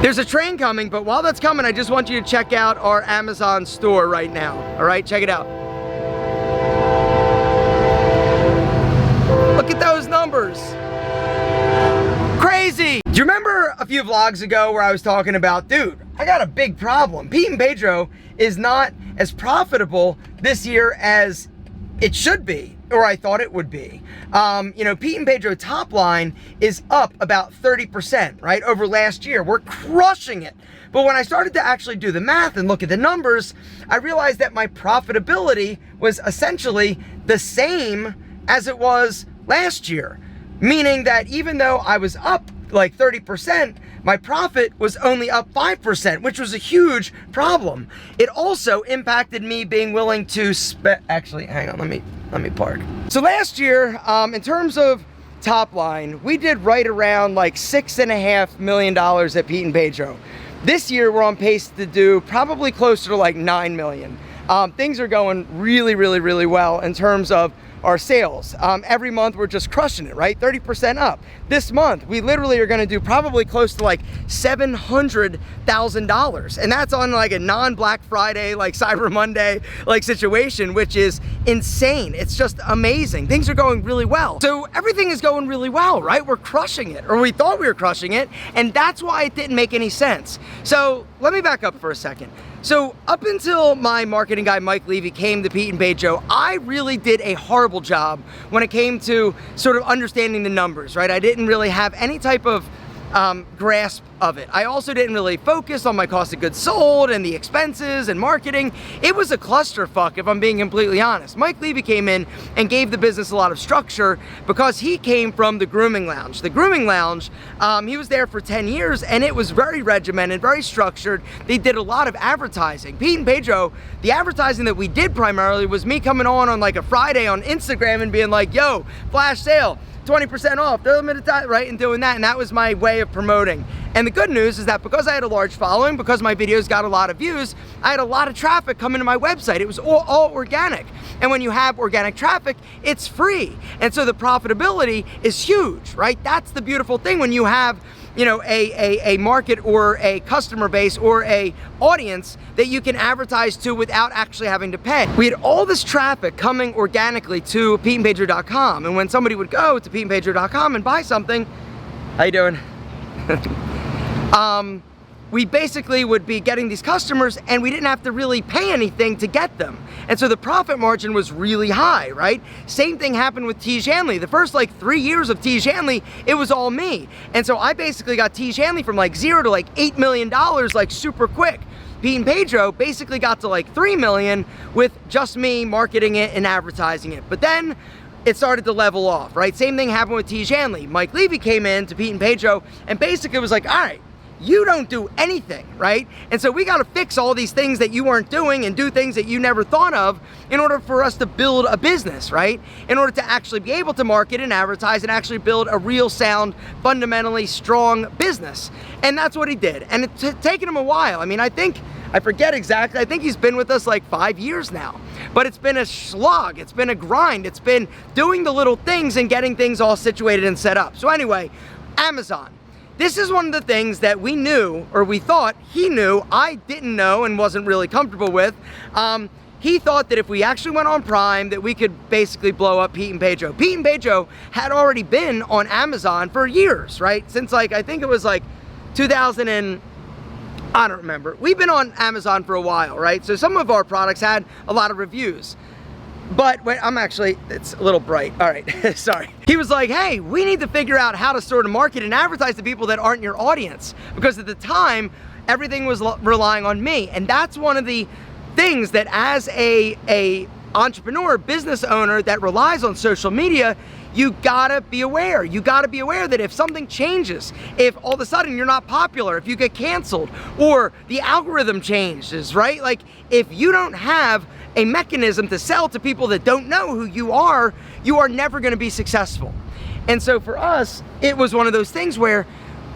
There's a train coming, but while that's coming, I just want you to check out our Amazon store right now. All right, check it out. Look at those numbers. Crazy. Do you remember a few vlogs ago where I was talking about, dude, I got a big problem. Pete and Pedro is not as profitable this year as it should be, or I thought it would be. You know, Pete and Pedro top line is up about 30%, right, over last year. We're crushing it. But when I started to actually do the math and look at the numbers, I realized that my profitability was essentially the same as it was last year. Meaning that even though I was up like 30%, my profit was only up 5%, which was a huge problem. It also impacted me being willing to actually, hang on, let me park. So last year, in terms of top line, we did right around like $6.5 million at Pete and Pedro. This year, we're on pace to do probably closer to like 9 million. Things are going really, really, really well in terms of our sales. Every month we're just crushing it, right? 30% up. This month, we literally are gonna do probably close to like $700,000. And that's on like a non-Black Friday, like Cyber Monday, like situation, which is insane. It's just amazing. Things are going really well. So everything is going really well, right? We're crushing it, or we thought we were crushing it. And that's why it didn't make any sense. So let me back up for a second. So up until my marketing guy, Mike Levy, came to Pete and Pedro, I really did a horrible job when it came to sort of understanding the numbers, right? I didn't really have any type of grasp of it. I also didn't really focus on my cost of goods sold and the expenses and marketing. It was a clusterfuck, if I'm being completely honest. Mike Levy came in and gave the business a lot of structure because he came from the Grooming Lounge. The Grooming Lounge, he was there for 10 years and it was very regimented, very structured. They did a lot of advertising. Pete and Pedro, the advertising that we did primarily was me coming on like a Friday on Instagram and being like, yo, flash sale, 20% off, limited time, right? And doing that, and that was my way of promoting. And the good news is that because I had a large following, because my videos got a lot of views, I had a lot of traffic coming to my website. It was all organic. And when you have organic traffic, it's free. And so the profitability is huge, right? That's the beautiful thing when you have, you know, a market or a customer base or a audience that you can advertise to without actually having to pay. We had all this traffic coming organically to PeteandPedro.com, and when somebody would go to PeteandPedro.com and buy something, how you doing? We basically would be getting these customers and we didn't have to really pay anything to get them. And so the profit margin was really high, right? Same thing happened with Tiege Hanley. The first like 3 years of Tiege Hanley, it was all me. And so I basically got Tiege Hanley from like 0 to like $8 million like super quick. Pete and Pedro basically got to like 3 million with just me marketing it and advertising it. But then it started to level off, right? Same thing happened with Tiege Hanley. Mike Levy came in to Pete and Pedro and basically was like, all right, you don't do anything, right? And so we got to fix all these things that you weren't doing and do things that you never thought of in order for us to build a business, right? In order to actually be able to market and advertise and actually build a real sound, fundamentally strong business. And that's what he did. And it's taken him a while. I mean, I forget exactly, I think he's been with us like 5 years now. But it's been a slog, it's been a grind, it's been doing the little things and getting things all situated and set up. So anyway, Amazon. This is one of the things that we knew, or we thought he knew, I didn't know and wasn't really comfortable with. He thought that if we actually went on Prime, that we could basically blow up Pete and Pedro. Pete and Pedro had already been on Amazon for years, right? Since like, I think it was like 2000 and, I don't remember. We've been on Amazon for a while, right? So some of our products had a lot of reviews. But wait, it's a little bright. All right, sorry. He was like, hey, we need to figure out how to sort of market and advertise to people that aren't your audience. Because at the time, everything was relying on me. And that's one of the things that as a entrepreneur, business owner that relies on social media, you gotta be aware. You gotta be aware that if something changes, if all of a sudden you're not popular, if you get canceled, or the algorithm changes, right? Like, if you don't have a mechanism to sell to people that don't know who you are never gonna be successful. And so for us, it was one of those things where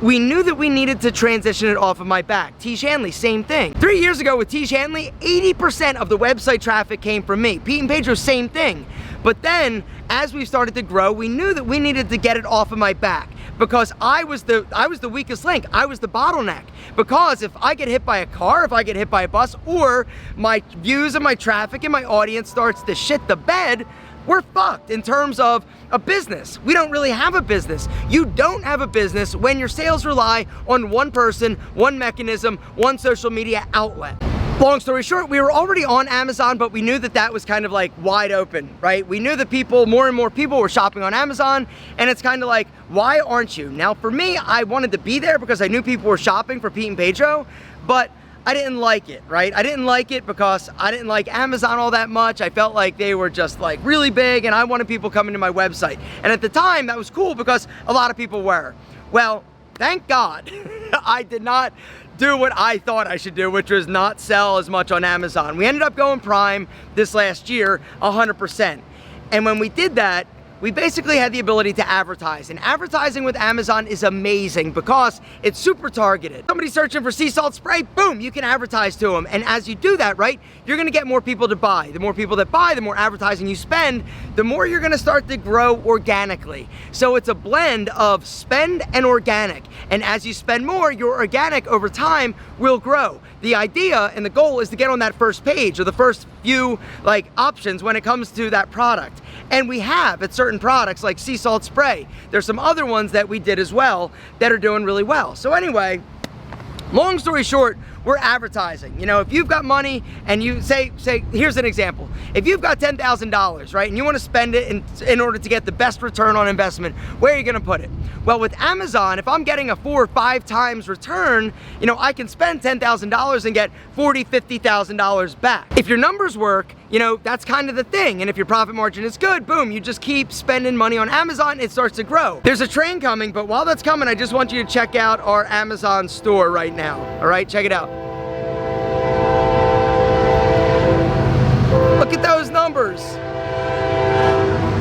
we knew that we needed to transition it off of my back. Tiege Hanley, same thing. 3 years ago with Tiege Hanley, 80% of the website traffic came from me. Pete and Pedro, same thing. But then, as we started to grow, we knew that we needed to get it off of my back. because I was the weakest link. I was the bottleneck. Because if I get hit by a car, if I get hit by a bus, or my views and my traffic and my audience starts to shit the bed, we're fucked in terms of a business. We don't really have a business. You don't have a business when your sales rely on one person, one mechanism, one social media outlet. Long story short, we were already on Amazon, but we knew that that was kind of like wide open, right? We knew that more and more people were shopping on Amazon, and it's kind of like, why aren't you? Now for me, I wanted to be there because I knew people were shopping for Pete and Pedro, but I didn't like it, right? I didn't like it because I didn't like Amazon all that much. I felt like they were just like really big, and I wanted people coming to my website. And at the time, that was cool because a lot of people were. Well, thank God I did not do what I thought I should do, which was not sell as much on Amazon. We ended up going Prime this last year, 100%. And when we did that, we basically had the ability to advertise. And advertising with Amazon is amazing because it's super targeted. Somebody's searching for sea salt spray, boom, you can advertise to them. And as you do that, right, you're gonna get more people to buy. The more people that buy, the more advertising you spend, the more you're gonna start to grow organically. So it's a blend of spend and organic. And as you spend more, your organic over time will grow. The idea and the goal is to get on that first page or the first few like options when it comes to that product. And we have at certain products like sea salt spray. There's some other ones that we did as well that are doing really well. So anyway, long story short, we're advertising. You know, if you've got money and you say, here's an example. If you've got $10,000, right, and you want to spend it in order to get the best return on investment, where are you going to put it? Well, with Amazon, if I'm getting a 4 or 5 times return, you know, I can spend $10,000 and get $40,000, $50,000 back. If your numbers work, you know, that's kind of the thing. And if your profit margin is good, boom, you just keep spending money on Amazon, it starts to grow. There's a train coming, but while that's coming, I just want you to check out our Amazon store right now. All right, check it out. Look at those numbers.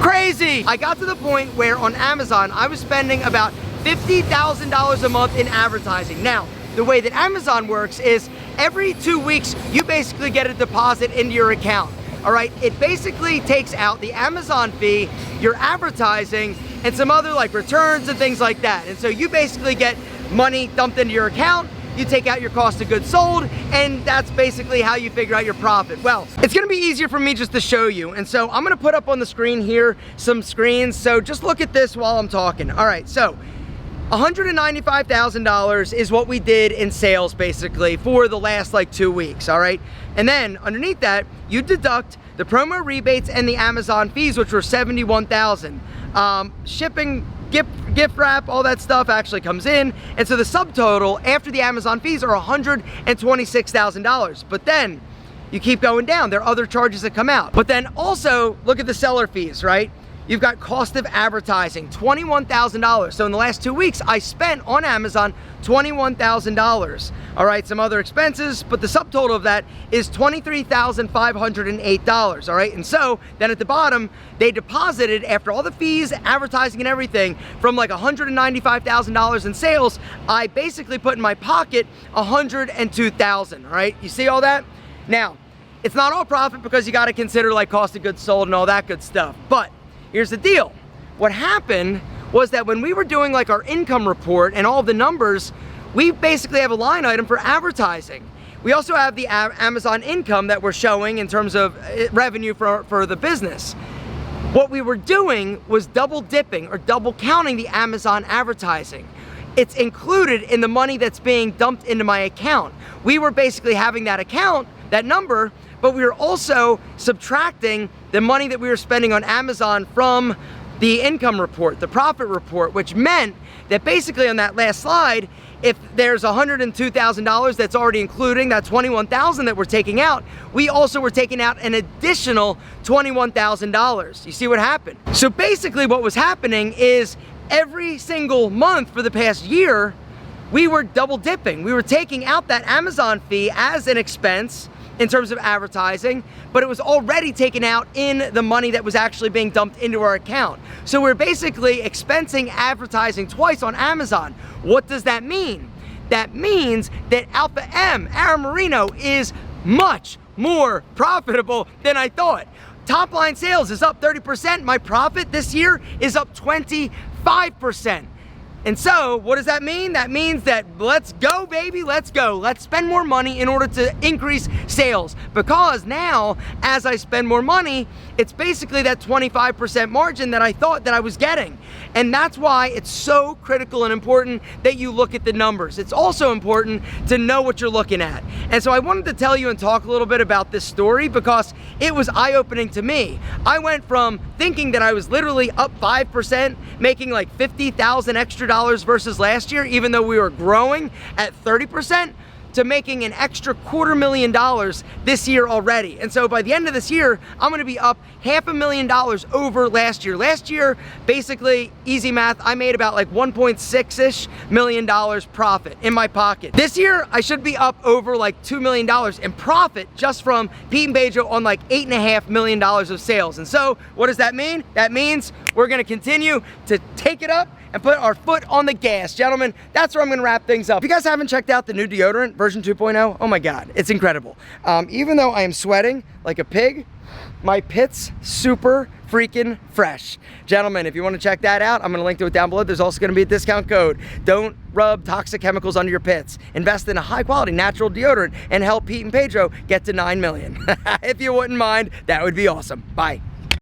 Crazy. I got to the point where on Amazon, I was spending about $50,000 a month in advertising. Now, the way that Amazon works is every 2 weeks, you basically get a deposit into your account. All right, it basically takes out the Amazon fee, your advertising, and some other like returns and things like that. And so you basically get money dumped into your account, you take out your cost of goods sold, and that's basically how you figure out your profit. Well, it's gonna be easier for me just to show you. And so I'm gonna put up on the screen here some screens. So just look at this while I'm talking. All right, so $195,000 is what we did in sales basically for the last like 2 weeks, all right? And then underneath that, you deduct the promo rebates and the Amazon fees, which were $71,000. Shipping, gift wrap, all that stuff actually comes in. And so the subtotal after the Amazon fees are $126,000. But then you keep going down. There are other charges that come out. But then also look at the seller fees, right? You've got cost of advertising, $21,000. So in the last 2 weeks, I spent on Amazon $21,000. All right, some other expenses, but the subtotal of that is $23,508. All right, and so then at the bottom, they deposited after all the fees, advertising and everything from like $195,000 in sales, I basically put in my pocket $102,000, all right? You see all that? Now, it's not all profit because you got to consider like cost of goods sold and all that good stuff, but here's the deal. What happened was that when we were doing like our income report and all the numbers, we basically have a line item for advertising. We also have the Amazon income that we're showing in terms of revenue for the business. What we were doing was double dipping or double counting the Amazon advertising. It's included in the money that's being dumped into my account. We were basically having that account, that number, but we were also subtracting the money that we were spending on Amazon from the income report, the profit report, which meant that basically on that last slide, if there's $102,000 that's already including that $21,000 that we're taking out, we also were taking out an additional $21,000. You see what happened? So basically what was happening is every single month for the past year, we were double dipping. We were taking out that Amazon fee as an expense in terms of advertising, but it was already taken out in the money that was actually being dumped into our account. So we're basically expensing advertising twice on Amazon. What does that mean? That means that Alpha M, Aaron Marino, is much more profitable than I thought. Top line sales is up 30%. My profit this year is up 25%. And so, what does that mean? That means that let's go, baby, let's go. Let's spend more money in order to increase sales. Because now, as I spend more money, it's basically that 25% margin that I thought that I was getting. And that's why it's so critical and important that you look at the numbers. It's also important to know what you're looking at. And so I wanted to tell you and talk a little bit about this story because it was eye-opening to me. I went from thinking that I was literally up 5%, making like 50,000 extra dollars versus last year, even though we were growing at 30%, to making an extra $250,000 this year already. And so by the end of this year, I'm gonna be up $500,000 over last year. Last year, basically, easy math, I made about like $1.6-ish million profit in my pocket. This year, I should be up over like $2 million in profit just from Pete and Pedro on like $8.5 million of sales. And so, what does that mean? That means we're gonna continue to take it up and put our foot on the gas. Gentlemen, that's where I'm gonna wrap things up. If you guys haven't checked out the new deodorant, version 2.0, oh my God, it's incredible. Even though I am sweating like a pig, my pit's super freaking fresh. Gentlemen, if you wanna check that out, I'm gonna link to it down below. There's also gonna be a discount code. Don't rub toxic chemicals under your pits. Invest in a high quality natural deodorant and help Pete and Pedro get to 9 million. If you wouldn't mind, that would be awesome. Bye.